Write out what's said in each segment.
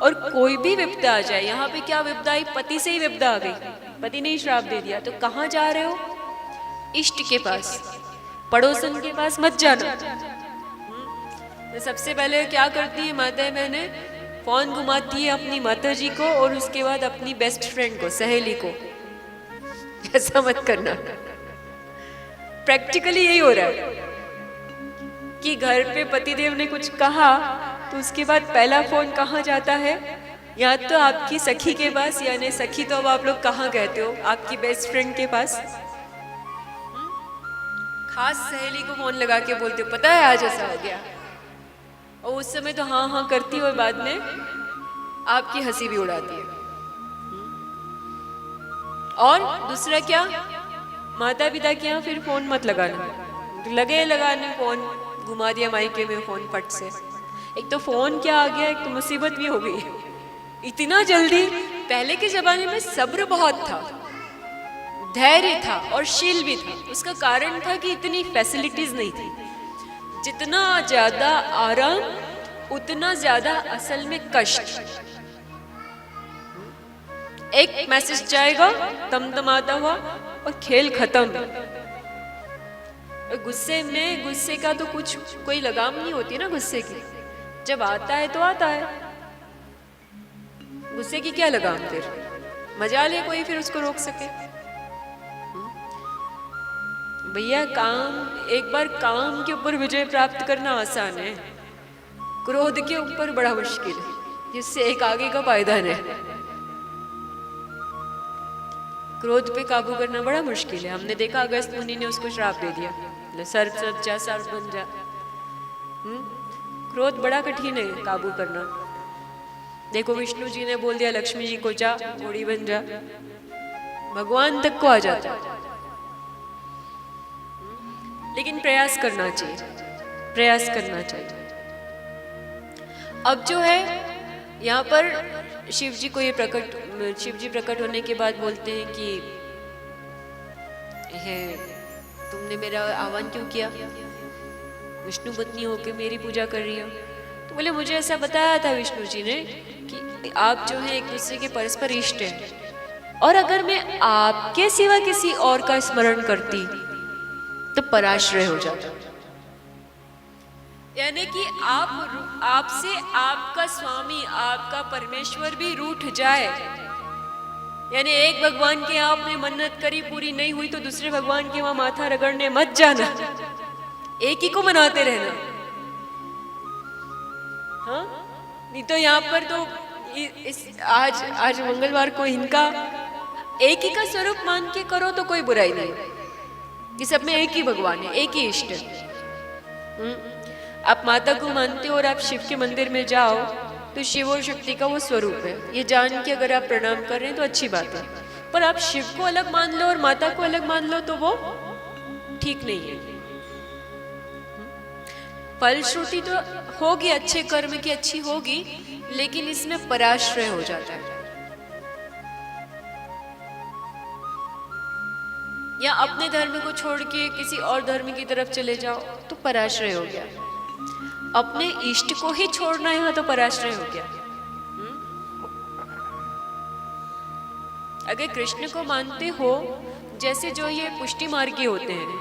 और कोई भी विपदा आ जाए, यहाँ पे क्या विपदा आई, पति से ही विपदा आ गई, पति ने ही श्राप दे दिया, तो कहाँ जा रहे हो, इष्ट के पास, पड़ोसन के पास मत जाना। तो सबसे पहले क्या करती है माता बहने, फोन घुमाती है अपनी माता जी को और उसके बाद अपनी बेस्ट फ्रेंड को, सहेली को। ऐसा मत करना। प्रैक्टिकली यही हो रहा है कि घर पे पतिदेव ने कुछ कहा तो उसके बाद पहला फोन कहाँ जाता है, या तो आपकी सखी के पास, यानी सखी तो अब आप लोग कहाँ कहते हो, आपकी बेस्ट फ्रेंड के पास, खास सहेली को फोन लगा के बोलते हो पता है आज ऐसा हो गया, और उस समय तो हाँ हाँ करती है और बाद में आपकी हंसी भी उड़ाती है। और दूसरा क्या, माता पिता के यहाँ फिर फोन मत लगाना, लगे लगाने फोन, घुमा दिया मायके में फोन फट से। एक तो फोन क्या आ गया, एक तो मुसीबत भी हो गई इतना जल्दी। पहले के जमाने में सब्र बहुत था, धैर्य था और शील भी था। उसका कारण था कि इतनी फैसिलिटीज नहीं थी। जितना ज्यादा आराम उतना ज्यादा असल में कष्ट। एक मैसेज जाएगा तमतमाता हुआ और खेल खत्म। गुस्से में, गुस्से का तो कुछ कोई लगाम नहीं होती ना गुस्से की, जब आता है तो आता है, गुस्से की क्या लगाम, फिर मजा ले कोई फिर उसको रोक सके। भैया काम, एक बार काम के ऊपर विजय प्राप्त करना आसान है, क्रोध के ऊपर बड़ा मुश्किल है, जिससे एक आगे का पायदान है। क्रोध पे काबू करना बड़ा मुश्किल है। हमने देखा अगस्त मुनि ने उसको श्राप दे दिया, सर्प सज जा, सर्प बन जा। क्रोध बड़ा कठिन है काबू करना। देखो विष्णु जी ने बोल दिया लक्ष्मी जी को जा घोड़ी बन जा, भगवान तक को आ जाता। लेकिन प्रयास करना चाहिए, प्रयास करना चाहिए। अब जो है यहाँ पर शिव जी को ये प्रकट, शिव जी प्रकट होने के बाद बोलते हैं कि है तुमने मेरा आह्वान क्यों किया, विष्णु पत्नी होकर मेरी पूजा कर रही हो। तो बोले मुझे ऐसा बताया था विष्णु जी ने कि आप जो है एक दूसरे के परस्पर इष्ट हैं, और अगर मैं आपके सिवा किसी और का स्मरण करती तो पराश्रय हो जाता। यानी कि आपसे आपका स्वामी, आपका परमेश्वर भी रूठ जाए। यानी एक भगवान के आपने मन्नत करी, पूरी नहीं हुई तो दूसरे भगवान के वहां माथा रगड़ने मत जाना, एक ही को मनाते रहना। हाँ, नहीं तो यहाँ पर तो आज मंगलवार को इनका एक ही का स्वरूप मान के करो तो कोई बुराई नहीं, कि सब में एक ही भगवान है, एक ही इष्ट है। आप माता को मानते हो और आप शिव के मंदिर में जाओ तो शिव और शक्ति का वो स्वरूप है, ये जान के अगर आप प्रणाम कर रहे हैं तो अच्छी बात है। पर आप शिव को अलग मान लो और माता को अलग मान लो तो वो ठीक नहीं है। फलश्रुति तो होगी अच्छे कर्म की, अच्छी होगी, लेकिन इसमें पराश्रय हो जाता है। या अपने धर्म को छोड़ के किसी और धर्म की तरफ चले जाओ तो पराश्रय हो गया। अपने इष्ट को ही छोड़ना यहाँ तो पराश्रय हो गया। अगर कृष्ण को मानते हो, जैसे जो ये पुष्टि मार्गी होते हैं,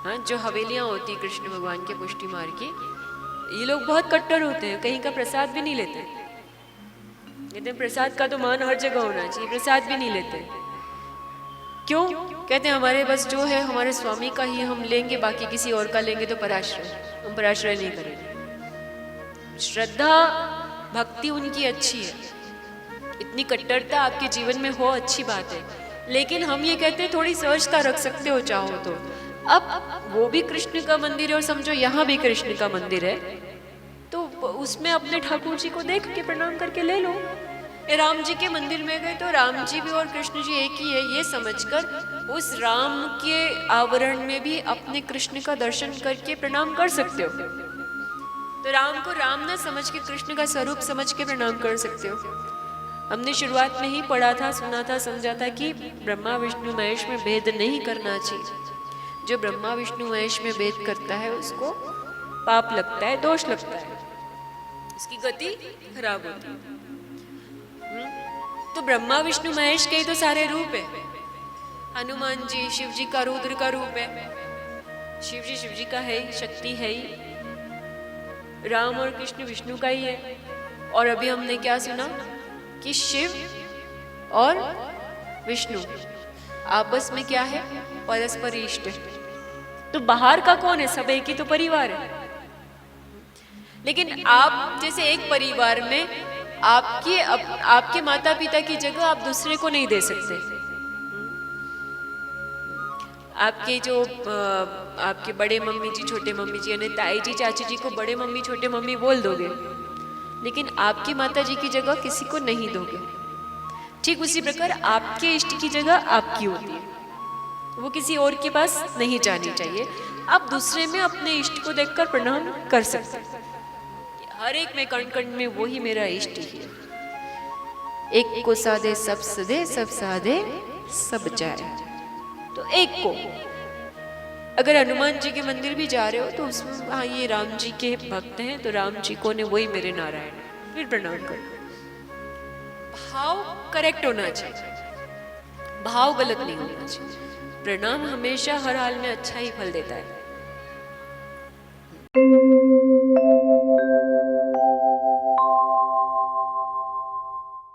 हाँ, जो हवेलियां होती कृष्ण भगवान के पुष्टि मार्गी, ये लोग बहुत कट्टर होते हैं, कहीं का प्रसाद भी नहीं लेते। कहते हैं प्रसाद का तो मान हर जगह होना चाहिए, प्रसाद भी नहीं लेते। क्यों? कहते हैं हमारे बस जो है हमारे स्वामी का ही हम लेंगे, बाकी किसी और का लेंगे तो पराश्रय, हम पराश्रय नहीं करेंगे। श्रद्धा भक्ति उनकी अच्छी है, इतनी कट्टरता आपके जीवन में हो अच्छी बात है, लेकिन हम ये कहते हैं थोड़ी सहजता रख सकते हो चाहो तो। अब वो भी कृष्ण का मंदिर है और समझो यहाँ भी कृष्ण का मंदिर है, तो उसमें अपने ठाकुर जी को देख के प्रणाम करके ले लो। राम जी के मंदिर में गए तो राम जी भी और कृष्ण जी एक ही है, ये समझकर उस राम के आवरण में भी अपने कृष्ण का दर्शन करके प्रणाम कर सकते हो। तो राम को राम ना समझ के कृष्ण का स्वरूप समझ के प्रणाम कर सकते हो। हमने शुरुआत में ही पढ़ा था, सुना था, समझा था कि ब्रह्मा विष्णु महेश में भेद नहीं करना चाहिए। जो ब्रह्मा विष्णु महेश में भेद करता है उसको पाप लगता है, दोष लगता है, उसकी गति खराब होती है। तो ब्रह्मा विष्णु महेश के ही तो सारे रूप है। हनुमान जी शिव जी का रुद्र का रूप है, शिव जी का है ही, शक्ति है ही। राम और कृष्ण विष्णु का ही है। और अभी हमने क्या सुना कि शिव और विष्णु आपस में क्या है, परस्पर इष्ट। तो बाहर का कौन है, सब एक ही तो परिवार है। लेकिन आप जैसे एक परिवार में आपके माता पिता की जगह आप दूसरे को नहीं दे सकते। आपके जो आपके बड़े मम्मी जी छोटे मम्मी जी यानी ताई जी चाची जी को बड़े मम्मी छोटे मम्मी बोल दोगे, लेकिन आपकी माता जी की जगह किसी को नहीं दोगे। ठीक उसी प्रकार आपके इष्ट की जगह आपकी होती है, वो किसी और के पास नहीं जानी चाहिए। आप दूसरे में अपने इष्ट को देखकर प्रणाम कर सकते हैं। हर एक में कण कण में वही मेरा इष्ट ही है। एक को साधे सब सदे, सब साधे सब जाए। तो एक को अगर हनुमान जी के मंदिर भी जा रहे हो तो उसमें हाँ ये राम जी के भक्त हैं तो राम जी को ने वही मेरे नारायण, फिर प्रणाम करो। भाव करेक्ट होना चाहिए, भाव गलत नहीं होना चाहिए। प्रणाम हमेशा हर हाल में अच्छा ही फल देता है।